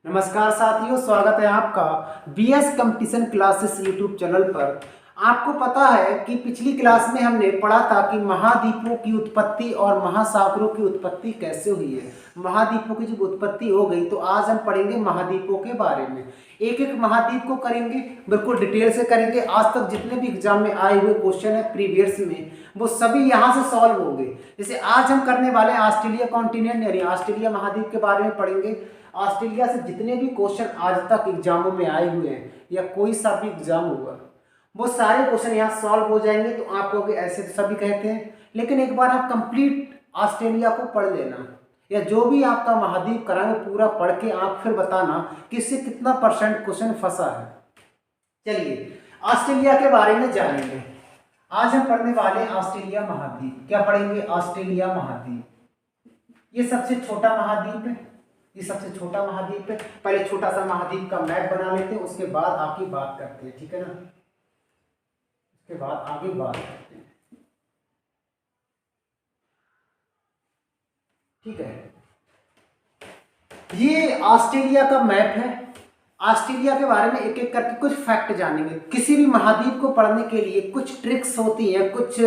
नमस्कार साथियों, स्वागत है आपका BS competition classes YouTube channel पर। आपको पता है कि पिछली क्लास में हमने पढ़ा था कि महाद्वीपों की उत्पत्ति और महासागरों की उत्पत्ति कैसे हुई है। महाद्वीपों की जब उत्पत्ति हो गई तो आज हम पढ़ेंगे महाद्वीपों के बारे में। एक एक महाद्वीप को करेंगे, बिल्कुल डिटेल से करेंगे। आज तक जितने भी एग्जाम में आए हुए क्वेश्चन है प्रीवियस में, वो सभी यहाँ से सॉल्व होंगे। जैसे आज हम करने वाले हैं ऑस्ट्रेलिया कॉन्टिनेंट यानी ऑस्ट्रेलिया महाद्वीप के बारे में पढ़ेंगे। ऑस्ट्रेलिया से जितने भी क्वेश्चन आज तक एग्जामों में आए हुए हैं या कोई सा भी एग्जाम हुआ, वो सारे क्वेश्चन यहाँ सॉल्व हो जाएंगे। तो आप कहोगे ऐसे तो सभी कहते हैं, लेकिन एक बार आप कंप्लीट ऑस्ट्रेलिया को पढ़ लेना, या जो भी आपका महाद्वीप कराएं वो पूरा पढ़ के आप फिर बताना कि इससे कितना % क्वेश्चन फंसा है। चलिए ऑस्ट्रेलिया के बारे में जानेंगे। आज हम पढ़ने वाले ऑस्ट्रेलिया महाद्वीप। क्या पढ़ेंगे? ऑस्ट्रेलिया महाद्वीप। ये सबसे छोटा महाद्वीप है, ये सबसे छोटा महाद्वीप है। पहले छोटा सा महाद्वीप का मैप बना लेते हैं, उसके बाद आगे बात करते हैं, ठीक है ना? उसके बाद आगे बात करते हैं, ठीक है। ये ऑस्ट्रेलिया का मैप है। ऑस्ट्रेलिया के बारे में एक एक करके कुछ फैक्ट जानेंगे। किसी भी महाद्वीप को पढ़ने के लिए कुछ ट्रिक्स होती हैं, कुछ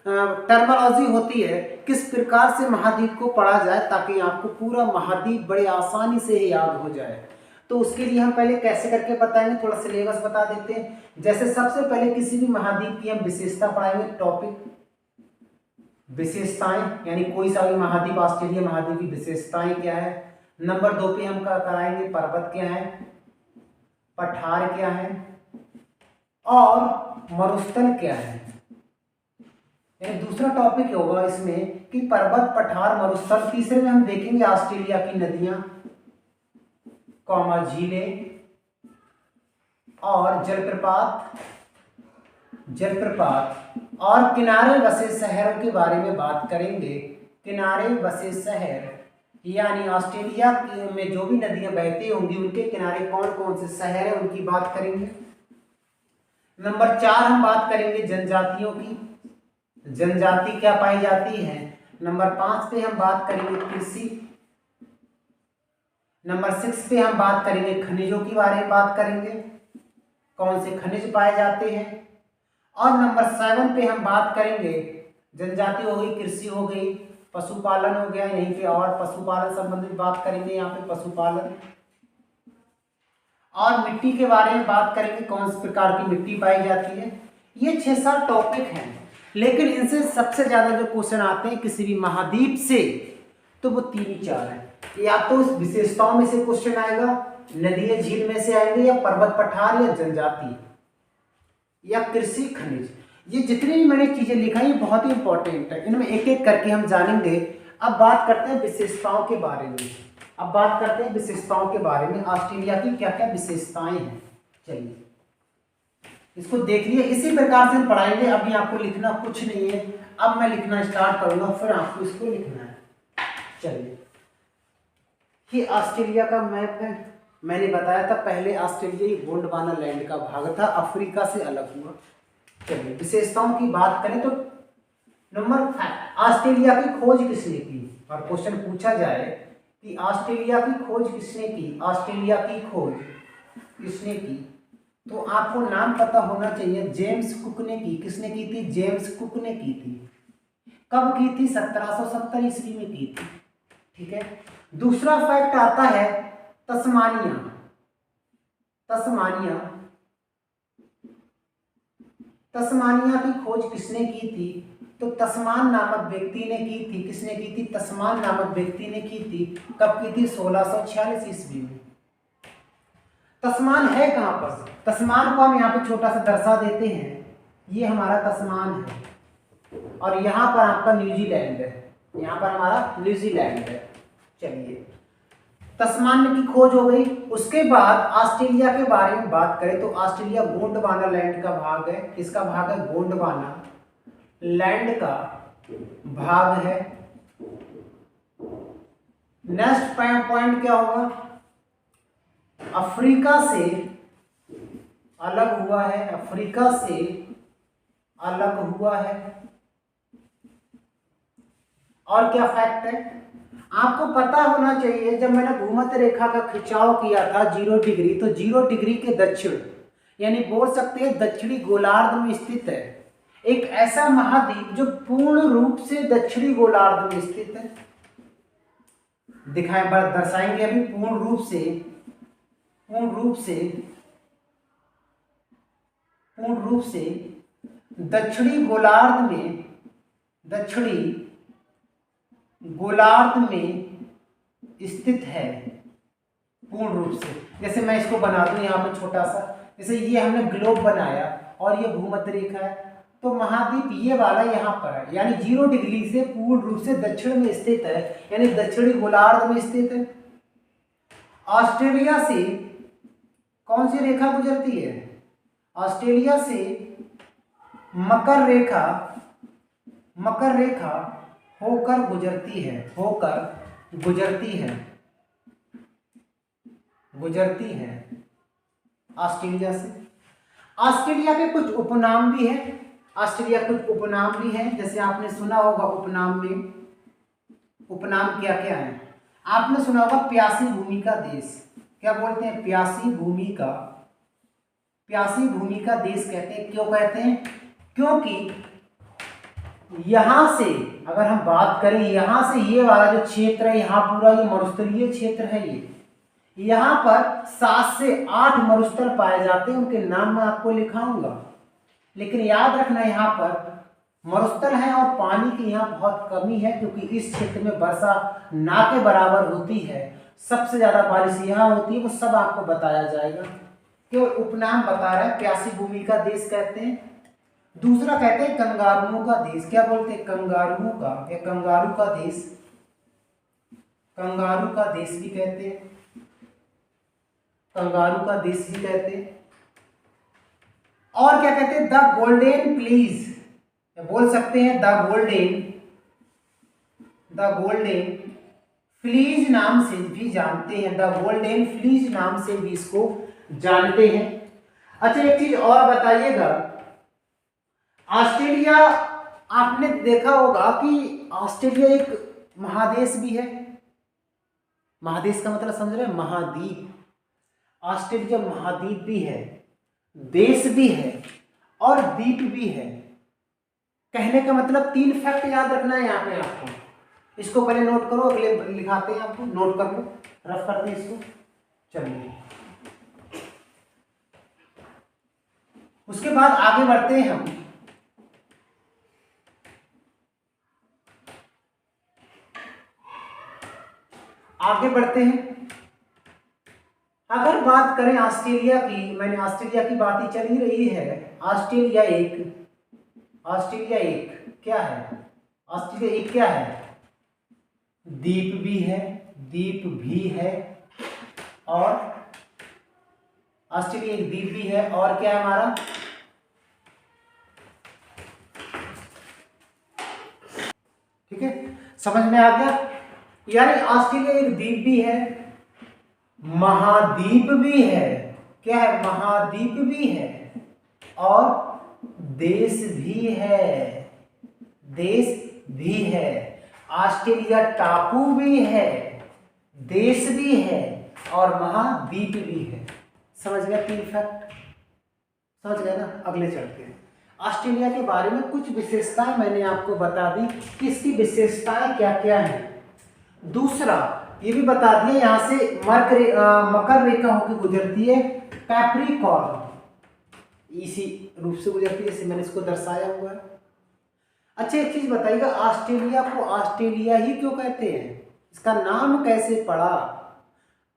टर्मिनोलॉजी होती है, किस प्रकार से महाद्वीप को पढ़ा जाए ताकि आपको पूरा महाद्वीप बड़े आसानी से ही याद हो जाए। तो उसके लिए हम पहले कैसे करके बताएंगे, थोड़ा सिलेबस बता देते हैं। जैसे सबसे पहले किसी भी महाद्वीप की हम विशेषता पढ़ाएंगे, टॉपिक विशेषताएं, यानी कोई सा भी महाद्वीप, ऑस्ट्रेलिया महाद्वीप की विशेषताएं क्या है। नंबर 2 पे हम कराएंगे पर्वत क्या है, पठार क्या है और मरुस्थल क्या है। दूसरा टॉपिक होगा इसमें कि पर्वत, पठार, मरुस्थल। तीसरे में हम देखेंगे ऑस्ट्रेलिया की नदियां, झीलें और जलप्रपात और किनारे बसे शहरों के बारे में बात करेंगे। किनारे बसे शहर यानी ऑस्ट्रेलिया में जो भी नदियां बहती होंगी उनके किनारे कौन कौन से शहर है उनकी बात करेंगे। नंबर 4 हम बात करेंगे जनजातियों की, जनजाति क्या पाई जाती है। नंबर 5 पे हम बात करेंगे कृषि। नंबर 6 पे हम बात करेंगे खनिजों के बारे में बात करेंगे, कौन से खनिज पाए जाते हैं। और नंबर 7 पे हम बात करेंगे जनजाति हो गई, कृषि हो गई, पशुपालन हो गया, यहीं पे और पशुपालन संबंधित बात करेंगे, यहाँ पे पशुपालन। और मिट्टी के बारे में बात करेंगे, कौन से प्रकार की मिट्टी पाई जाती है। ये 6-7 टॉपिक हैं, लेकिन इनसे सबसे ज्यादा जो क्वेश्चन आते हैं किसी भी महाद्वीप से, तो वो 3 ही 4 हैं। या तो इस विशेषताओं में से क्वेश्चन आएगा, नदी झील में से आएंगे, या पर्वत पठार, या जनजाति, या कृषि, खनिज। ये जितनी भी मैंने चीजें लिखाई ये बहुत ही इंपॉर्टेंट है, इनमें एक एक करके हम जानेंगे। अब बात करते हैं विशेषताओं के बारे में। अब बात करते हैं विशेषताओं के बारे में, ऑस्ट्रेलिया की क्या क्या विशेषताएं हैं। चलिए इसको देख लिए, इसी प्रकार से हम पढ़ाएंगे। अभी आपको लिखना कुछ नहीं है, अब मैं लिखना स्टार्ट करूंगा, फिर आपको इसको लिखना है। चलिए ये ऑस्ट्रेलिया का मैप है। मैंने बताया था पहले ऑस्ट्रेलिया गोंडवाना लैंड का भाग था, अफ्रीका से अलग हुआ। चलिए विशेषताओं की बात करें तो नंबर 5, ऑस्ट्रेलिया की खोज किसने की। और क्वेश्चन पूछा जाए कि ऑस्ट्रेलिया की खोज किसने की, ऑस्ट्रेलिया की खोज किसने की, तो आपको नाम पता होना चाहिए। जेम्स कुक ने की। किसने की थी? जेम्स कुक ने की थी। कब की थी? 1770 ईस्वी में की थी, ठीक है। दूसरा फैक्ट आता है तस्मानिया। तस्मानिया की खोज किसने की थी? तो तस्मान नामक व्यक्ति ने की थी। किसने की थी? तस्मान नामक व्यक्ति ने की थी। कब की थी? 1646 ईस्वी में। तस्मान है कहां पर? तस्मान को हम यहाँ पे छोटा सा दर्शा देते हैं, ये हमारा तस्मान है और यहाँ पर आपका न्यूजीलैंड है, यहाँ पर हमारा न्यूजीलैंड है। चलिए तस्मान की खोज हो गई। उसके बाद ऑस्ट्रेलिया के बारे में बात करें तो ऑस्ट्रेलिया गोंडवाना लैंड का भाग है। किसका भाग है? गोंडवाना लैंड का भाग है। नेक्स्ट पॉइंट क्या होगा? अफ्रीका से अलग हुआ है, अफ्रीका से अलग हुआ है। और क्या फैक्ट है? आपको पता होना चाहिए, जब मैंने भूमध्य रेखा का खिंचाव किया था 0 डिग्री, तो 0 डिग्री के दक्षिण यानी बोल सकते हैं दक्षिणी गोलार्ध में स्थित है एक ऐसा महाद्वीप जो पूर्ण रूप से दक्षिणी गोलार्ध में स्थित है। दिखाएं, दर्शाएंगे अभी। पूर्ण रूप से दक्षिणी गोलार्ध में स्थित है पूर्ण रूप से। जैसे मैं इसको बना दूं यहाँ पे छोटा सा, जैसे ये हमने ग्लोब बनाया और ये भूमध्य रेखा है, तो महाद्वीप ये वाला यहाँ पर है, यानी 0 डिग्री से पूर्ण रूप से दक्षिण में स्थित है, यानी दक्षिणी गोलार्ध में स्थित है। ऑस्ट्रेलिया से कौन सी रेखा गुजरती है? ऑस्ट्रेलिया से मकर रेखा होकर गुजरती है ऑस्ट्रेलिया से। ऑस्ट्रेलिया के कुछ उपनाम भी हैं, जैसे आपने सुना होगा उपनाम क्या क्या है। आपने सुना होगा प्यासी भूमि का देश, क्या बोलते हैं? प्यासी भूमि का देश कहते हैं। क्यों कहते हैं? क्योंकि यहां से अगर हम बात करें, यहां से ये वाला जो क्षेत्र है, यहाँ पूरा ये मरुस्थलीय क्षेत्र है, यहाँ पर 7 से 8 मरुस्थल पाए जाते हैं। उनके नाम मैं आपको लिखाऊंगा, लेकिन याद रखना यहाँ पर मरुस्थल है और पानी की यहाँ बहुत कमी है, क्योंकि इस क्षेत्र में वर्षा ना के बराबर होती है। सबसे ज्यादा बारिश यहाँ होती है, वो सब आपको बताया जाएगा। केवल उपनाम बता रहा है। प्यासी भूमि का देश कहते हैं। दूसरा कहते हैं कंगारुओं का देश। क्या बोलते हैं? कंगारुओं का, या कंगारू का देश, कंगारू का देश भी कहते हैं, कंगारू का देश भी कहते हैं। और क्या कहते हैं? द गोल्डन प्लीज, बोल सकते हैं द गोल्डन फ्लीज नाम से भी जानते हैं, द गोल्डन फ्लीज नाम से भी इसको जानते हैं। अच्छा, एक चीज और बताइएगा, ऑस्ट्रेलिया आपने देखा होगा कि ऑस्ट्रेलिया एक महादेश भी है। महादेश का मतलब समझ रहे हैं? महाद्वीप। ऑस्ट्रेलिया महाद्वीप भी है, देश भी है और द्वीप भी है। कहने का मतलब 3 फैक्ट याद रखना है यहाँ पे आपको। इसको पहले नोट करो, अगले लिखाते हैं आपको, नोट कर लो, रफ करते हैं इसको। चलिए, उसके बाद आगे बढ़ते हैं हम। अगर बात करें ऑस्ट्रेलिया की, मैंने ऑस्ट्रेलिया की बात ही चल ही रही है। ऑस्ट्रेलिया एक क्या है? ऑस्ट्रेलिया एक क्या है? द्वीप भी है और ऑस्ट्रेलिया एक द्वीप भी है, और क्या है हमारा? ठीक है, समझ में आ गया? यानी ऑस्ट्रेलिया एक द्वीप भी है, महाद्वीप भी है। क्या है? महाद्वीप भी है और देश भी है। ऑस्ट्रेलिया टापू भी है, देश भी है और महाद्वीप भी है। समझ गया? 3 फैक्ट समझ गए ना? अगले चलते हैं। ऑस्ट्रेलिया के बारे में कुछ विशेषताएं मैंने आपको बता दी कि इसकी विशेषताएं क्या क्या हैं। दूसरा ये भी बता दिया, यहाँ से मकर रेखा होकर गुजरती है, कैप्रिकॉर्न इसी रूप से गुजरती है, जैसे मैंने इसको दर्शाया हुआ है। अच्छा, एक चीज बताइएगा, ऑस्ट्रेलिया को ऑस्ट्रेलिया ही क्यों कहते हैं? इसका नाम कैसे पड़ा?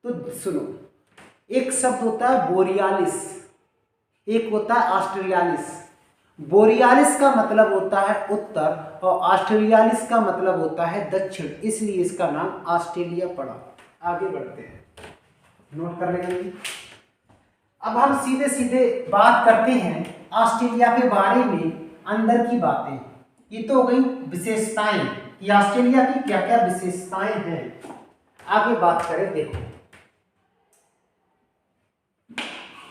तो सुनो, एक शब्द होता है बोरियालिस, एक होता है ऑस्ट्रेलियालिस। बोरियालिस का मतलब होता है उत्तर और ऑस्ट्रेलियालिस का मतलब होता है दक्षिण, इसलिए इसका नाम ऑस्ट्रेलिया पड़ा। आगे बढ़ते हैं, नोट कर लेंगे। अब हम सीधे सीधे बात करते हैं ऑस्ट्रेलिया के बारे में, अंदर की बातें। ये तो हो गई विशेषताएं कि ऑस्ट्रेलिया की क्या क्या विशेषताएं हैं। आगे बात करें, देखो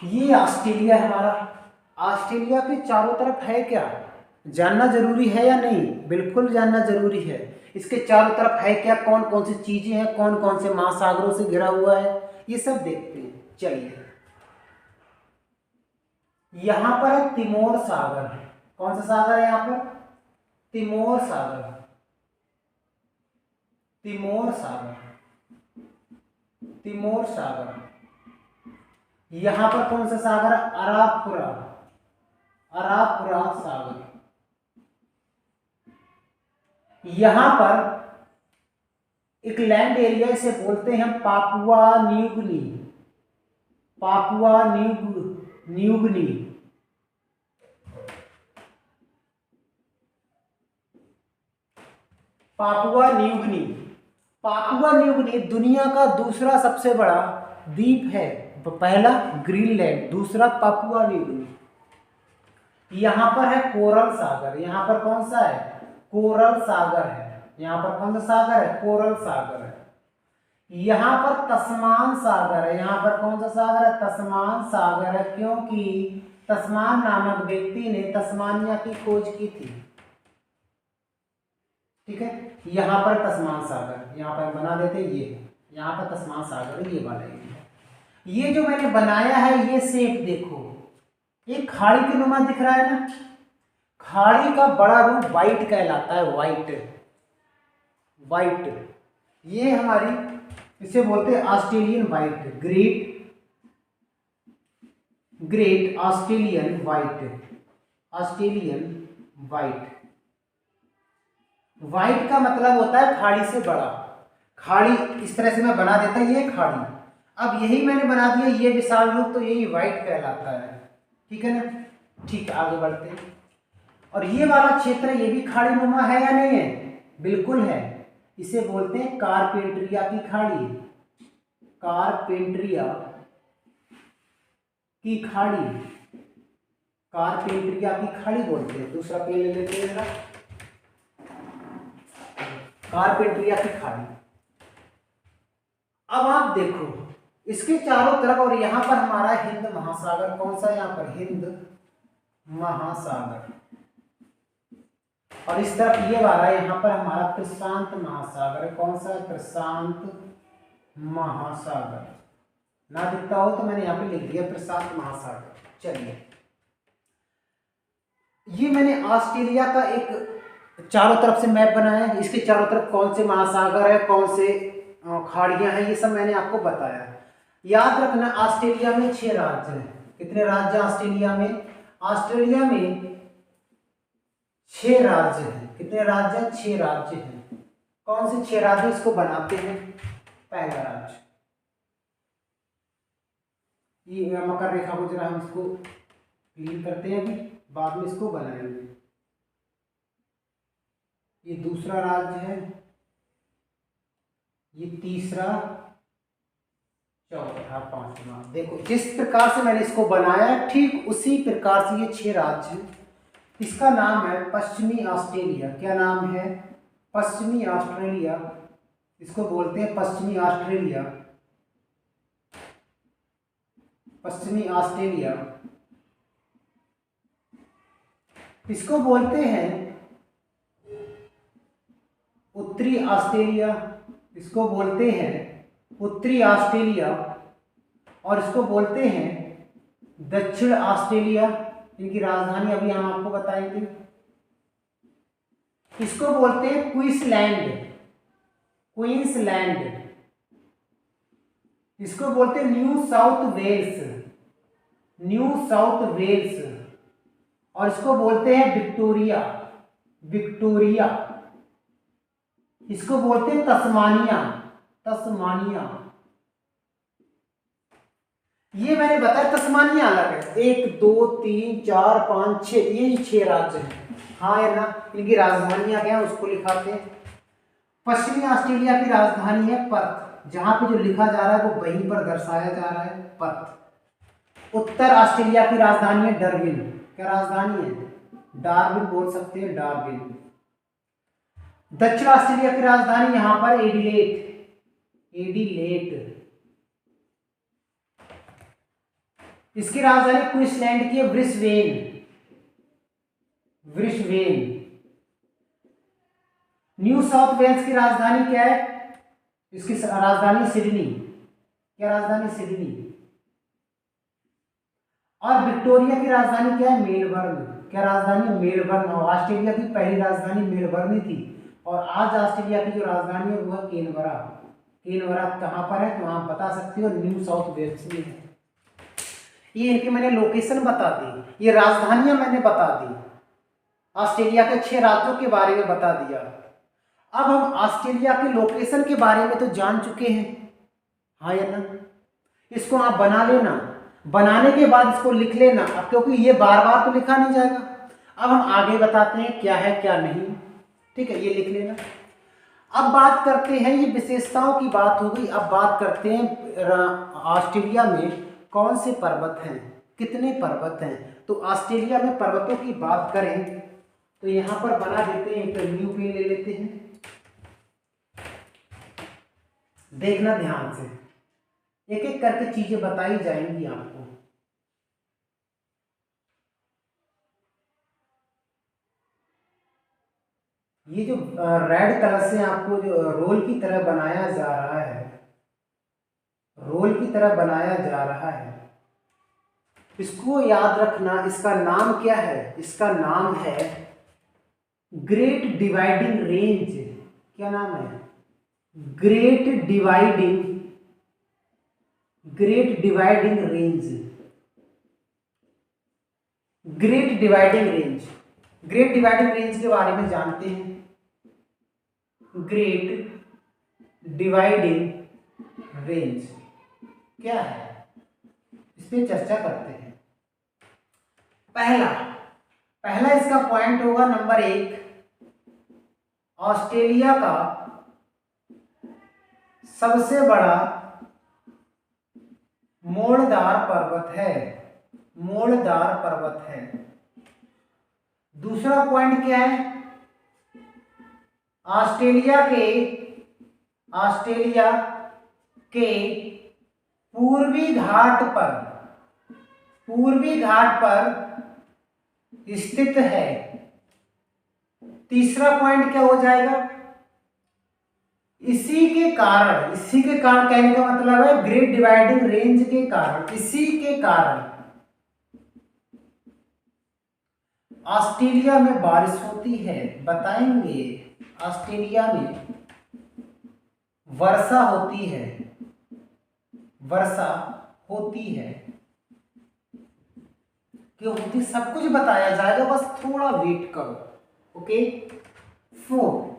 ये ऑस्ट्रेलिया है हमारा। ऑस्ट्रेलिया के चारों तरफ है क्या? जानना जरूरी है या नहीं? बिल्कुल जानना जरूरी है। इसके चारों तरफ है क्या, कौन कौन सी चीजें हैं, कौन कौन से महासागरों से घिरा हुआ है, ये सब देखते हैं। चलिए, यहां पर है तिमोर सागर। कौन सा सागर है यहां पर? तिमोर सागर। तिमोर सागर, तिमोर सागर। यहां पर कौन सा सागर है? अरापुरा, अरापुरा सागर। यहां पर एक लैंड एरिया, इसे बोलते हैं Papua New Guinea, Papua New Guinea. Papua New Guinea, Papua New Guinea दुनिया का दूसरा सबसे बड़ा द्वीप है। पहला ग्रीनलैंड, दूसरा पापुआ न्यूगिनी। यहां पर है कोरल सागर। यहां पर कौन सा है? कोरल सागर है। यहां पर कौन सा सागर है? कोरल सागर है। यहां पर तस्मान सागर है। यहां पर कौन सा सागर है? तस्मान सागर है, क्योंकि तस्मान नामक व्यक्ति ने तस्मानिया की खोज की थी। ठीक है, यहां पर तस्मान सागर, यहां पर बना देते ये, यहां पर तस्मान सागर, ये वाला एरिया। ये जो मैंने बनाया है, ये शेप देखो, ये खाड़ी के नुमा दिख रहा है ना। खाड़ी का बड़ा रूप व्हाइट कहलाता है, व्हाइट, व्हाइट। ये हमारी, इसे बोलते हैं Australian white, great Australian white, Australian white. White का मतलब होता है खाड़ी से बड़ा। खाड़ी इस तरह से मैं बना देता, ये खाड़ी। अब यही मैंने बना दिया, ये विशाल रूप, तो यही व्हाइट कहलाता है। ठीक है ना। ठीक है, आगे बढ़ते हैं। और ये वाला क्षेत्र, ये भी खाड़ी नुमा है या नहीं है? बिल्कुल है। इसे बोलते हैं कारपेंट्रिया की खाड़ी, कारपेंट्रिया की खाड़ी, कारपेंट्रिया की खाड़ी बोलते हैं। दूसरा पेन ले लेते हैं जरा, कारपेंट्रिया की खाड़ी। अब आप देखो, इसके चारों तरफ, और यहां पर हमारा हिंद महासागर, कौन सा? यहां पर हिंद महासागर। और इस तरफ ये वाला, यहां पर हमारा प्रशांत महासागर। कौन सा? प्रशांत महासागर। ना दिखता हो तो मैंने यहां पे लिख दिया प्रशांत महासागर। चलिए, ये मैंने ऑस्ट्रेलिया का एक चारों तरफ से मैप बनाया है। इसके चारों तरफ कौन से महासागर है, कौन से खाड़ियां हैं, ये सब मैंने आपको बताया। याद रखना, ऑस्ट्रेलिया में 6 राज्य हैं। कितने राज्य ऑस्ट्रेलिया में? ऑस्ट्रेलिया में 6 राज्य हैं। कितने राज्य हैं? 6 राज्य हैं। कौन से 6 राज्य इसको बनाते हैं? पहला राज्य, ये मकर रेखा को जरा हम इसको क्लीन करते हैं, अभी बाद में इसको बनाएंगे। ये दूसरा राज्य है, ये तीसरा, चौथा, पांचवा। देखो, जिस प्रकार से मैंने इसको बनाया, ठीक उसी प्रकार से ये 6 राज्य हैं। इसका नाम है पश्चिमी ऑस्ट्रेलिया। क्या नाम है? पश्चिमी ऑस्ट्रेलिया। इसको बोलते हैं पश्चिमी ऑस्ट्रेलिया, पश्चिमी ऑस्ट्रेलिया। इसको बोलते हैं उत्तरी ऑस्ट्रेलिया, इसको बोलते हैं उत्तरी ऑस्ट्रेलिया, और इसको बोलते हैं दक्षिण ऑस्ट्रेलिया। इनकी राजधानी अभी हम आपको बताएंगे। इसको बोलते हैं क्वींसलैंड, क्वींसलैंड। इसको बोलते हैं New South Wales, New South Wales. और इसको बोलते हैं विक्टोरिया, विक्टोरिया। इसको बोलते हैं तस्मानिया, तस्मानिया। ये मैंने बताया, तस्मानिया अलग है। 1 2 3 4 5 6, ये 6 राज्य हैं। हाँ या ना? इनकी राजधानियां क्या है उसको लिखाते हैं। पश्चिमी ऑस्ट्रेलिया की राजधानी है पर्थ, जहां पे जो लिखा जा रहा है वो वहीं पर दर्शाया जा रहा है, पर्थ। उत्तर ऑस्ट्रेलिया की राजधानी है डार्विन। क्या राजधानी है? डार्विन बोल सकते हैं, डार्विन। दक्षिण ऑस्ट्रेलिया की राजधानी यहां पर एडिलेड, एडिलेड। इसकी राजधानी क्वींसलैंड की है Brisbane, Brisbane. New South Wales की राजधानी क्या है? इसकी राजधानी सिडनी। क्या राजधानी? सिडनी। और विक्टोरिया की राजधानी क्या है? मेलबर्न। क्या राजधानी? मेलबर्न। और ऑस्ट्रेलिया की पहली राजधानी मेलबर्न थी, और आज ऑस्ट्रेलिया की जो राजधानी है वो है कैनबरा। कैनबरा कहाँ पर है तो आप बता सकते हो, न्यू साउथ वेल्स में है। ये इनकी मैंने लोकेशन बता दी, ये राजधानियां मैंने बता दी, ऑस्ट्रेलिया के 6 राज्यों के बारे में बता दिया। अब हम ऑस्ट्रेलिया के लोकेशन के बारे में तो जान चुके हैं, हाँ या ना? इसको आप बना लेना, बनाने के बाद इसको लिख लेना, अब क्योंकि ये बार बार तो लिखा नहीं जाएगा। अब हम आगे बताते हैं क्या है क्या नहीं, ठीक है, ये लिख लेना। अब बात करते हैं, ये विशेषताओं की बात हो गई। अब बात करते हैं ऑस्ट्रेलिया में कौन से पर्वत हैं, कितने पर्वत हैं। तो ऑस्ट्रेलिया में पर्वतों की बात करें तो यहां पर बना देते हैं, एक न्यू पेन ले लेते हैं, देखना ध्यान से, एक एक करके चीजें बताई जाएंगी आपको। ये जो रेड कलर से आपको जो रोल की तरह बनाया जा रहा है, रोल की तरह बनाया जा रहा है, इसको याद रखना। इसका नाम क्या है? इसका नाम है ग्रेट डिवाइडिंग रेंज। क्या नाम है? Great dividing range. Great dividing range. Great dividing range के बारे में जानते हैं। ग्रेट डिवाइडिंग रेंज क्या है, इस पे चर्चा करते हैं। पहला इसका पॉइंट होगा नंबर 1, ऑस्ट्रेलिया का सबसे बड़ा मोड़दार पर्वत है। मोड़दार पर्वत है। दूसरा पॉइंट क्या है? ऑस्ट्रेलिया के पूर्वी घाट पर स्थित है। तीसरा पॉइंट क्या हो जाएगा? इसी के कारण कहने का मतलब है ग्रेट डिवाइडिंग रेंज के कारण, इसी के कारण ऑस्ट्रेलिया में बारिश होती है। बताएंगे, ऑस्ट्रेलिया में वर्षा होती है। क्यों होती, सब कुछ बताया जाएगा, बस थोड़ा वेट करो। ओके। 4,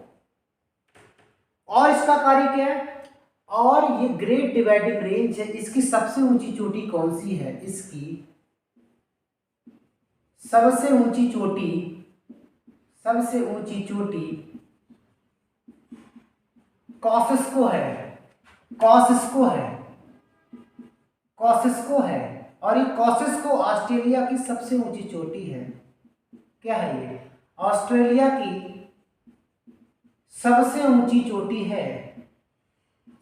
और इसका कार्य क्या है? और ये ग्रेट डिवाइडिंग रेंज है, इसकी सबसे ऊंची चोटी कौन सी है? इसकी सबसे ऊंची कॉसिस्को है। और ये कॉसिस्को ऑस्ट्रेलिया की सबसे ऊंची चोटी है। क्या है ये? ऑस्ट्रेलिया की सबसे ऊंची चोटी है।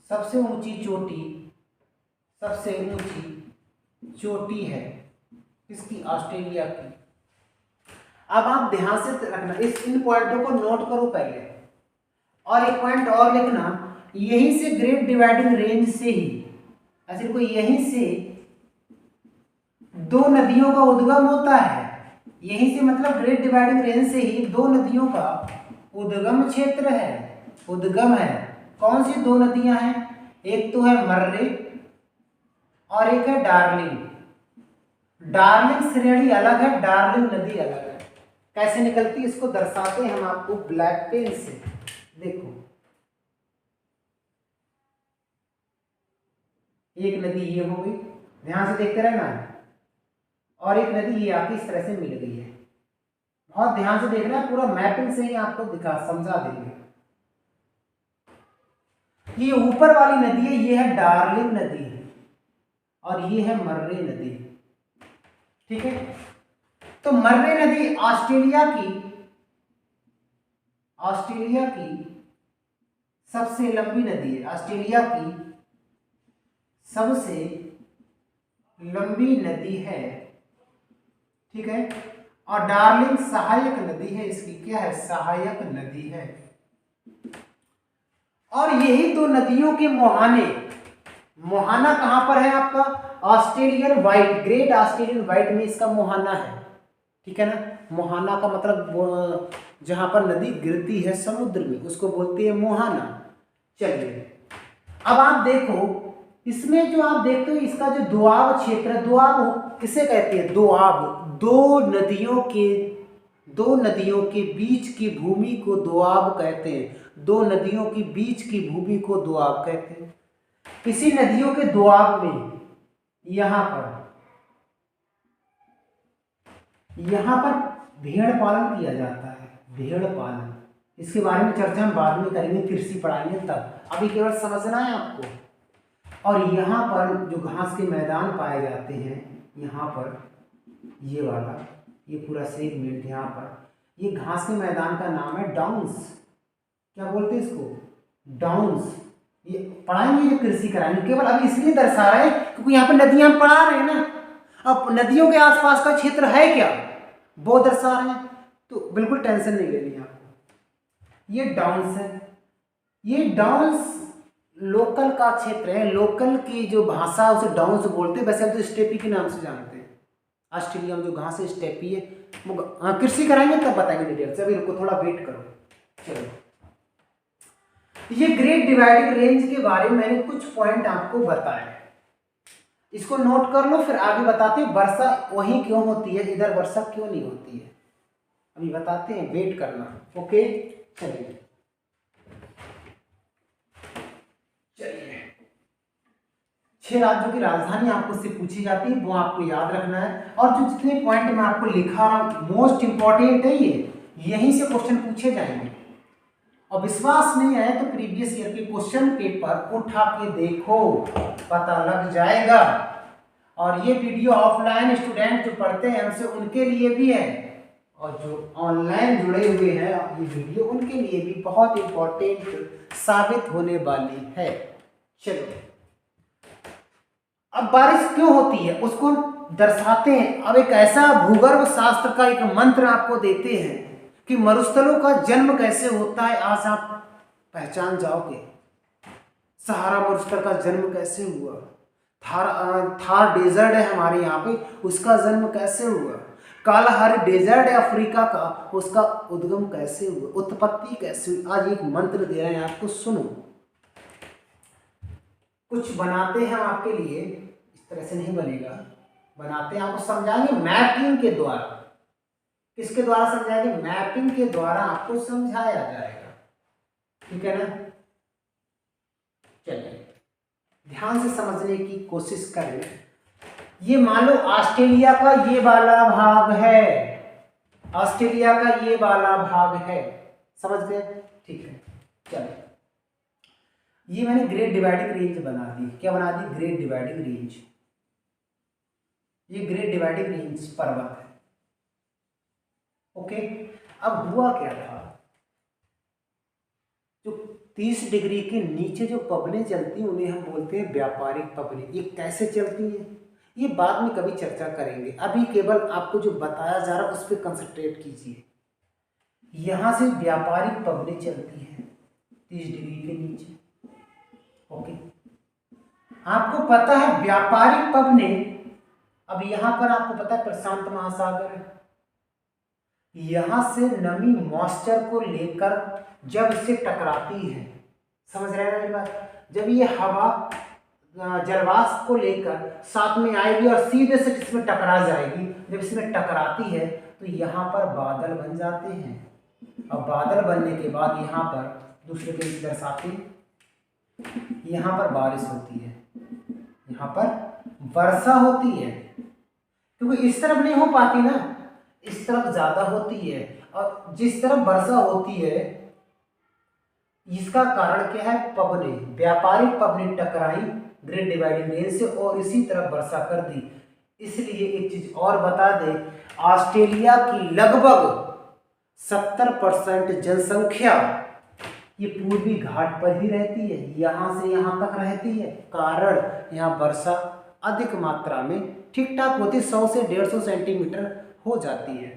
सबसे ऊंची चोटी है इसकी, ऑस्ट्रेलिया की। अब आप ध्यान से रखना, इन पॉइंटों को नोट करो पहले, और एक पॉइंट और लिखना, यहीं से ग्रेट डिवाइडिंग रेंज से ही, ऐसे कोई यहीं से 2 नदियों का उद्गम होता है। यहीं से मतलब ग्रेट डिवाइडिंग रेंज से ही 2 नदियों का उद्गम क्षेत्र है, उद्गम है। कौन सी 2 नदियां हैं? एक तो है मर्रे और एक है डार्लिंग। डार्लिंग श्रेणी अलग है, डार्लिंग नदी अलग है। कैसे निकलती है इसको दर्शाते हैं हम आपको ब्लैक पेन से। देखो, एक नदी ये हो गई, ध्यान से देखते रहना, और एक नदी ये आके इस तरह से मिल गई है। बहुत ध्यान से देखना, पूरा मैपिंग से ही आपको समझा देंगे। ये ऊपर वाली नदी है, ये है डार्लिंग नदी और ये है मर्रे नदी। ठीक है, तो मर्रे नदी ऑस्ट्रेलिया की सबसे लंबी नदी है। ऑस्ट्रेलिया की सबसे लंबी नदी है। ठीक है, और डार्लिंग सहायक नदी है इसकी। क्या है? सहायक नदी है। और यही दो नदियों के मुहाने, मुहाना कहाँ पर है आपका, Australian white, great Australian white में इसका मुहाना है, ठीक है ना। मुहाना का मतलब जहां पर नदी गिरती है समुद्र में उसको बोलते हैं मुहाना। चलिए अब आप देखो, इसमें जो आप देखते हो इसका जो दोआब क्षेत्र है, दोआब किसे कहते हैं, दोआब, दो नदियों के बीच की भूमि को दोआब कहते हैं, दो नदियों के बीच की भूमि को दोआब कहते हैं। इसी नदियों के दोआब में यहां पर भेड़ पालन किया जाता है, भेड़ पालन, इसके बारे में चर्चा हम बाद में करेंगे, कृषि पढ़ाएंगे तब, अभी केवल समझना है आपको। और यहाँ पर जो घास के मैदान पाए जाते हैं, यहाँ पर ये वाला, ये पूरा सेगमेंट यहाँ पर, ये घास के मैदान का नाम है डाउन्स, क्या बोलते हैं इसको, डाउन्स। ये पढ़ाएंगे जो कृषि कराएंगे, केवल अभी इसलिए दर्शा रहे हैं क्योंकि यहाँ पर नदियां हम पढ़ा रहे हैं ना, अब नदियों के आसपास का क्षेत्र है क्या वो दर्शा रहे हैं, तो बिल्कुल टेंशन नहीं लेनी आपको। ये डाउन्स है, ये डाउन्स लोकल का क्षेत्र है, लोकल की जो भाषा उसे डाउन्स बोलते हैं, वैसे हम तो स्टेपी के नाम से जानते हैं। ऑस्ट्रेलिया में जो घास है स्टेपी है, वो कृषि कराएंगे तब बताएंगे डिटेल से, अभी रुको थोड़ा वेट करो। चलो ये ग्रेट डिवाइडिंग रेंज के बारे में मैंने कुछ पॉइंट आपको बताए, इसको नोट कर लो, फिर आगे बताते हैं वर्षा वहीं क्यों होती है, इधर वर्षा क्यों नहीं होती है, अभी बताते हैं, वेट करना। ओके चलिए 6 राज्यों की राजधानी आपको से पूछी जाती है, वो आपको याद रखना है। और जो जितने पॉइंट मैं आपको लिखा मोस्ट इंपॉर्टेंट है, ये यहीं से क्वेश्चन पूछे जाएंगे। और विश्वास नहीं है तो प्रीवियस ईयर के क्वेश्चन पेपर उठा के देखो, पता लग जाएगा। और ये वीडियो ऑफलाइन स्टूडेंट जो पढ़ते हैं हमसे उनके लिए भी है, और जो ऑनलाइन जुड़े हुए हैं ये वीडियो उनके लिए भी बहुत इंपॉर्टेंट साबित होने वाली है। चलो अब बारिश क्यों होती है उसको दर्शाते हैं। अब एक ऐसा भूगर्भ शास्त्र का एक मंत्र आपको देते हैं कि मरुस्थलों का जन्म कैसे होता है, आज आप पहचान जाओगे। सहारा मरुस्थल का जन्म कैसे हुआ, थार डेजर्ट है हमारे यहाँ पे, उसका जन्म कैसे हुआ, कालाहारी डेजर्ट है अफ्रीका का, उसका उद्गम कैसे हुआ, उत्पत्ति कैसे हुई। आज एक मंत्र दे रहे हैं आपको, सुनो। कुछ बनाते हैं आपके लिए, इस तरह से नहीं बनेगा, बनाते हैं आपको समझाएंगे मैपिंग के द्वारा। किसके द्वारा समझाएंगे, मैपिंग के द्वारा आपको समझाया जाएगा, ठीक है ना। चलिए ध्यान से समझने की कोशिश करें। ये मान लो ऑस्ट्रेलिया का ये वाला भाग है, ऑस्ट्रेलिया का ये वाला भाग है, समझ गए, ठीक है। चलिए ये मैंने ग्रेट डिवाइडिंग रेंज बना दी, क्या बना दी, ग्रेट डिवाइडिंग रेंज। ये ग्रेट डिवाइडिंग रेंज पर्वत है, ओके। अब हुआ क्या था, जो 30 डिग्री के नीचे जो पवनें चलती हैं उन्हें हम बोलते हैं व्यापारिक पवनें। ये कैसे चलती हैं ये बाद में कभी चर्चा करेंगे, अभी केवल आपको जो बताया जा रहा है उस पर कंसंट्रेट कीजिए। यहां से व्यापारिक पवनें चलती हैं 30 डिग्री के नीचे, ओके। आपको पता है व्यापारिक पवनें, अब यहां पर आपको पता है प्रशांत महासागर है, यहां से नमी मॉइस्चर को लेकर जब इसे टकराती है, समझ रहे हैं मेरी बात, जब ये हवा जलवाष्प को लेकर साथ में आएगी और सीधे से इसमें टकरा जाएगी, जब इसमें टकराती है तो यहाँ पर बादल बन जाते हैं। और बादल बनने के बाद यहाँ पर दूसरे के दर्शाते यहाँ पर बारिश होती है, यहाँ पर वर्षा होती है, क्योंकि इस तरफ नहीं हो पाती ना, इस तरफ ज्यादा होती है। और जिस तरफ वर्षा होती है इसका कारण क्या है, पवनें, व्यापारिक पवनें टकराई ग्रेट डिवाइडिंग रेंज से और इसी तरफ वर्षा कर दी। इसलिए एक चीज और बता दें, ऑस्ट्रेलिया की लगभग 70% जनसंख्या ये पूर्वी घाट पर ही रहती है, यहां से यहां तक रहती है। कारण यहाँ वर्षा अधिक मात्रा में ठीक ठाक होती, 100 से 150 सेंटीमीटर हो जाती है।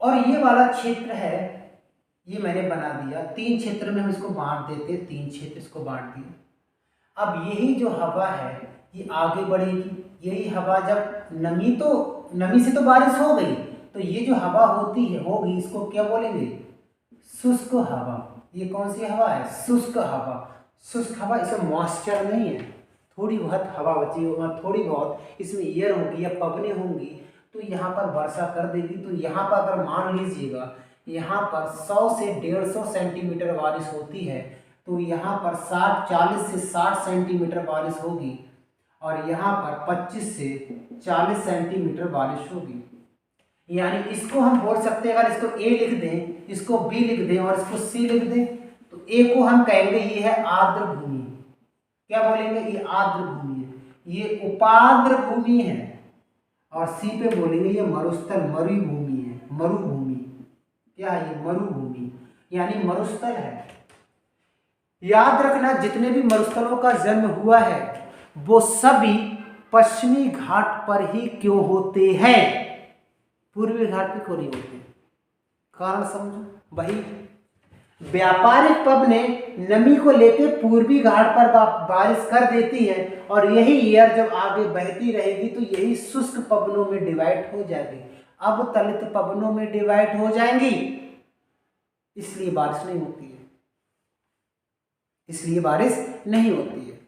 और ये वाला क्षेत्र है ये मैंने बना दिया, 3 क्षेत्र में हम इसको बांट देते, 3 क्षेत्र इसको बांट दिए। अब यही जो हवा है ये आगे बढ़ेगी, यही हवा जब नमी से तो बारिश हो गई, तो ये जो हवा होगी इसको क्या बोलेंगे? शुष्क हवा। ये कौन सी हवा है? शुष्क हवा। शुष्क हवा, इसमें मॉइस्चर नहीं है, थोड़ी बहुत हवा बची हो, थोड़ी बहुत इसमें एयर होगी या पवनें होंगी, तो यहाँ पर वर्षा कर देगी। तो यहाँ पर अगर मान लीजिएगा यहाँ पर 100 से 150 सेंटीमीटर बारिश होती है, तो यहाँ पर 40 से 60 सेंटीमीटर बारिश होगी, और यहाँ पर 25 से 40 सेंटीमीटर बारिश होगी। यानी इसको हम बोल सकते हैं, अगर इसको ए लिख दें, इसको बी लिख दें और इसको सी लिख दें, तो ए को हम कहेंगे ये है आर्द्र भूमि। क्या बोलेंगे? ये आर्द्र भूमि है, ये उपाद्र भूमि है, और सी पे बोलेंगे ये मरुस्थल मरुभूमि है। मरुभूमि क्या है? ये मरुभूमि यानी मरुस्थल है। याद रखना, जितने भी मरुस्थलों का जन्म हुआ है वो सभी पश्चिमी घाट पर ही क्यों होते हैं? पूर्वी घाट पे क्यों नहीं होते? कारण समझो। वही व्यापारिक पवनें नमी को लेके पूर्वी घाट पर बारिश कर देती है, और यही एयर जब आगे बहती रहेगी तो यही शुष्क पवनों में डिवाइड हो जाएगी, अवतलित पवनों में डिवाइड हो जाएंगी, इसलिए बारिश नहीं होती है। इसलिए बारिश नहीं होती है।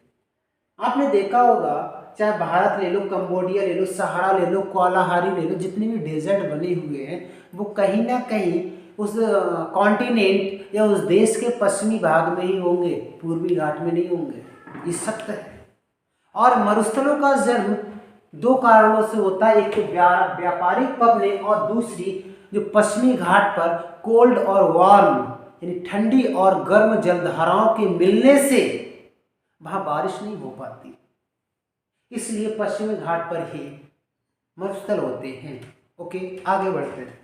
आपने देखा होगा, चाहे भारत ले लो, कंबोडिया ले लो, सहारा ले लो, कोलाहारी ले लो, जितने भी डेजर्ट बने हुए हैं वो कहीं ना कहीं उस कॉन्टिनेंट या उस देश के पश्चिमी भाग में ही होंगे, पूर्वी घाट में नहीं होंगे। ये सत्य है। और मरुस्थलों का जन्म 2 कारणों से होता है, एक तो व्यापारिक पवनें, और दूसरी जो पश्चिमी घाट पर कोल्ड और वार्म यानी ठंडी और गर्म जलधाराओं के मिलने से वहां बारिश नहीं हो पाती, इसलिए पश्चिमी घाट पर ही मरुस्थल होते हैं। ओके, आगे बढ़ते हैं।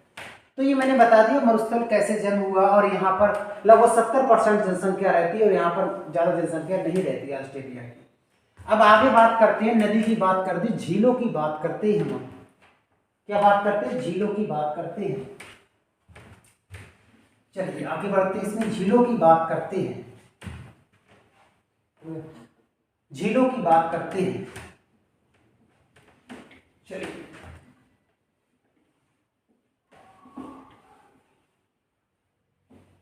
तो ये मैंने बता दिया मरुस्थल कैसे जन्म हुआ, और यहाँ पर लगभग 70% जनसंख्या रहती है, और यहाँ पर ज़्यादा जनसंख्या नहीं रहती है ऑस्ट्रेलिया की। अब आगे बात करते हैं, नदी की बात कर दी, झीलों की बात करते हैं। हम क्या बात करते हैं? झीलों की बात करते हैं। चलिए आगे बढ़ते हैं, इसमें झीलों की बात करते हैं। झीलों की बात करते हैं। चलिए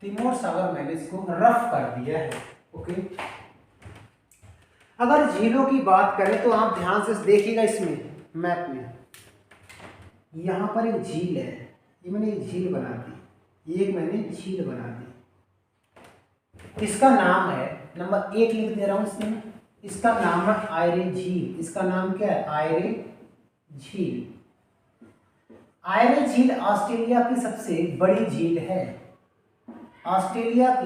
तिमोर सागर मैंने इसको रफ कर दिया है। ओके, अगर झीलों की बात करें तो आप ध्यान से देखिएगा, इसमें मैप में यहां पर एक झील है, ये मैंने एक झील बना दी, ये एक मैंने झील बना दी। इसका नाम है, नंबर 1 लिख दे रहा हूं इसमें, इसका नाम है आयरे झील। इसका नाम क्या है? आयरे झील। आयरे झील ऑस्ट्रेलिया की सबसे बड़ी झील है। ऑस्ट्रेलिया की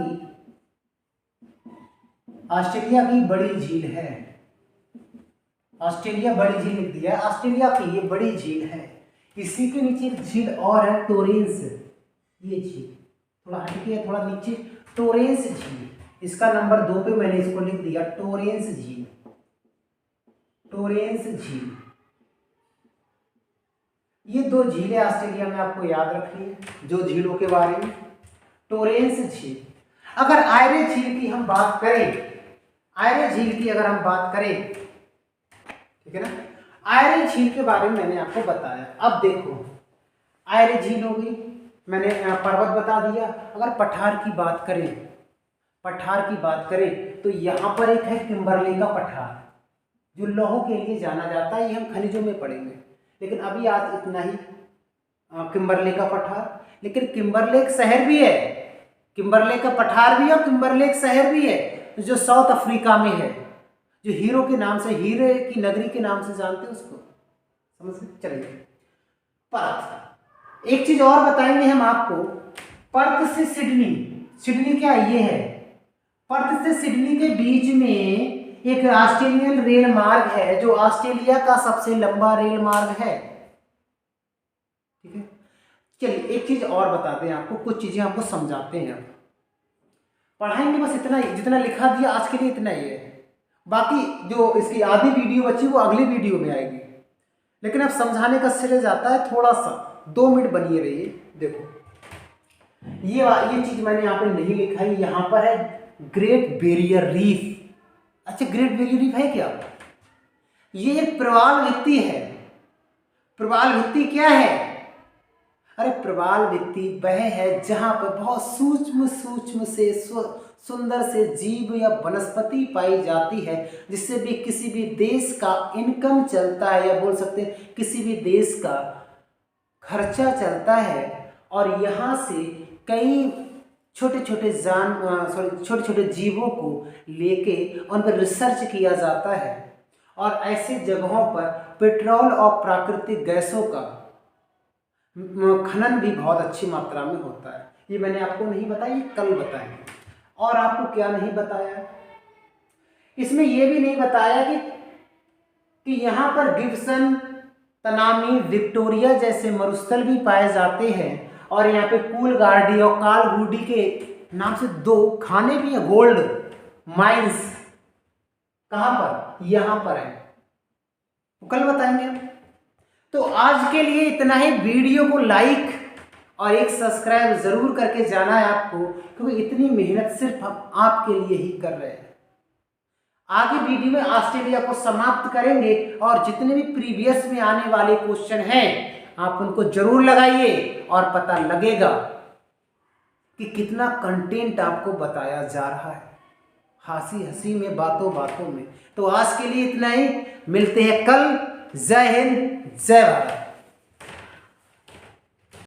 बड़ी झील है। ऑस्ट्रेलिया बड़ी झील लिख दिया, ऑस्ट्रेलिया की ये बड़ी झील है। इसी के नीचे एक झील और है, टोरेंस। ये झील थोड़ा हटके, थोड़ा नीचे, टोरेंस झील। इसका नंबर 2 पे मैंने इसको लिख दिया, टोरेंस झील। टोरेंस झील, ये 2 झीलें ऑस्ट्रेलिया में आपको याद रखनी है, जो झीलों के बारे में। टोरेंस झील। अगर आयरे झील की हम बात करें, आयरे झील की अगर हम बात करें, ठीक है ना, आयरे झील के बारे में मैंने आपको बताया। अब देखो, आयरे झील हो गई, मैंने पर्वत बता दिया। अगर पठार की बात करें तो यहाँ पर एक है किम्बरले का पठार, जो लौह के लिए जाना जाता है। ये हम खनिजों में पढ़ेंगे, लेकिन अभी आज इतना ही किम्बरले का पठार। लेकिन किम्बरले एक शहर भी है, किम्बरले का पठार भी है और किम्बरले एक शहर भी है, जो साउथ अफ्रीका में है, जो हीरो के नाम से, हीरे की नगरी के नाम से जानते हैं उसको। समझ चलिए, पर्थ। एक चीज और बताएंगे हम आपको, पर्थ से सिडनी। सिडनी क्या ये है? पर्थ से सिडनी के बीच में एक ऑस्ट्रेलियन रेल मार्ग है, जो ऑस्ट्रेलिया का सबसे लंबा रेल मार्ग है। ठीक है, चलिए एक चीज और बताते हैं आपको, कुछ चीजें आपको समझाते हैं। अब पढ़ाएंगे बस इतना ही, जितना लिखा दिया आज के लिए इतना ही है। बाकी जो इसकी आधी वीडियो बची वो अगली वीडियो में आएगी, लेकिन अब समझाने का सिरे जाता है थोड़ा सा। 2 मिनट बनिए रहिए। देखो, ये चीज मैंने यहाँ पे नहीं लिखा है, यहाँ पर है ग्रेट बैरियर रीफ। अच्छा, ग्रेट बैरियर रीफ है क्या? ये एक प्रवाल भित्ति है। प्रवाल भित्ति क्या है? अरे प्रवाल भित्ति वह है जहां पर बहुत सूक्ष्म सूक्ष्म से सुंदर से जीव या वनस्पति पाई जाती है, जिससे भी किसी भी देश का इनकम चलता है, या बोल सकते हैं किसी भी देश का खर्चा चलता है। और यहाँ से कई छोटे छोटे जीवों को लेके उन पर रिसर्च किया जाता है, और ऐसे जगहों पर पेट्रोल और प्राकृतिक गैसों का खनन भी बहुत अच्छी मात्रा में होता है। ये मैंने आपको नहीं बताया, ये कल बताएंगे। और आपको क्या नहीं बताया, इसमें ये भी नहीं बताया कि यहाँ पर गिब्सन, तनामी, विक्टोरिया जैसे मरुस्थल भी पाए जाते हैं, और यहाँ पे कूलगार्डी और कालगुडी के नाम से 2 खाने भी हैं, गोल्ड माइंस। कहाँ पर? यहाँ पर है, कल बताएंगे। तो आज के लिए इतना ही। वीडियो को लाइक और एक सब्सक्राइब जरूर करके जाना है आपको, क्योंकि इतनी मेहनत सिर्फ हम आपके लिए ही कर रहे हैं। आगे वीडियो में ऑस्ट्रेलिया को समाप्त करेंगे, और जितने भी प्रीवियस में आने वाले क्वेश्चन हैं आप उनको जरूर लगाइए, और पता लगेगा कि कितना कंटेंट आपको बताया जा रहा है, हंसी हंसी में, बातों बातों में। तो आज के लिए इतना ही, मिलते हैं कल। जय हिंद, जय भारत।